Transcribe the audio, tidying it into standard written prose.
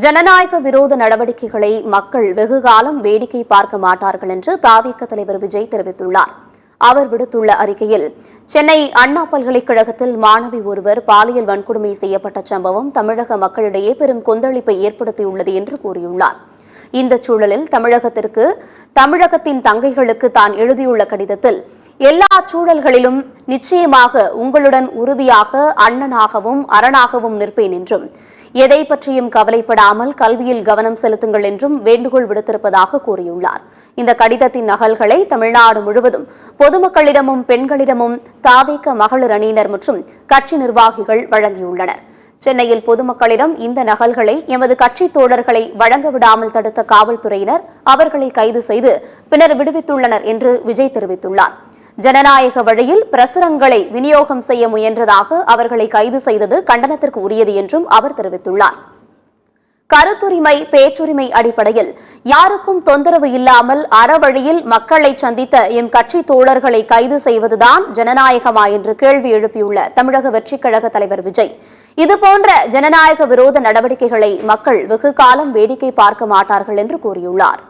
ஜனநாயக விரோத நடவடிக்கைகளை மக்கள் வெகுகாலம் வேடிக்கை பார்க்க மாட்டார்கள் என்று தாவிக தலைவர் விஜய் தெரிவித்துள்ளார். அவர் விடுத்துள்ள அறிக்கையில், சென்னை அண்ணா பல்கலைக்கழகத்தில் மாணவி ஒருவர் பாலியல் வன்கொடுமை செய்யப்பட்ட சம்பவம் தமிழக மக்களிடையே பெரும் கொந்தளிப்பை ஏற்படுத்தியுள்ளது என்று கூறியுள்ளார். இந்த சூழலில் தமிழகத்தின் தங்கைகளுக்கு தான் எழுதியுள்ள கடிதத்தில், எல்லா சூழல்களிலும் நிச்சயமாக உங்களுடன் உறுதியாக அண்ணனாகவும் அரணாகவும் நிற்பேன் என்றும், எதை பற்றியும் கவலைப்படாமல் கல்வியில் கவனம் செலுத்துங்கள் என்றும் வேண்டுகோள் விடுத்திருப்பதாக கூறியுள்ளார். இந்த கடிதத்தின் நகல்களை தமிழ்நாடு முழுவதும் பொதுமக்களிடமும் பெண்களிடமும் தாவேக மகளிர் அணியினர் மற்றும் கட்சி நிர்வாகிகள் வழங்கியுள்ளனர். சென்னையில் பொதுமக்களிடம் இந்த நகல்களை எமது கட்சி தோழர்களை வழங்க விடாமல் தடுத்த காவல்துறையினர் அவர்களை கைது செய்து பின்னர் விடுவித்துள்ளனர் என்று விஜய் தெரிவித்துள்ளார். ஜனநாயக வழியில் பிரசுரங்களை விநியோகம் செய்ய முயன்றதாக அவர்களை கைது செய்தது கண்டனத்திற்கு உரியது என்றும் அவர் தெரிவித்துள்ளார். கருத்துரிமை, பேச்சுரிமை அடிப்படையில் யாருக்கும் தொந்தரவு இல்லாமல் அறவழியில் மக்களை சந்தித்த எம் கட்சி தோழர்களை கைது செய்வதுதான் ஜனநாயகமா என்று கேள்வி எழுப்பியுள்ள தமிழக வெற்றிக் கழக தலைவர் விஜய், இதுபோன்ற ஜனநாயக விரோத நடவடிக்கைகளை மக்கள் வெகு காலம் வேடிக்கை பார்க்க மாட்டார்கள் என்று கூறியுள்ளார்.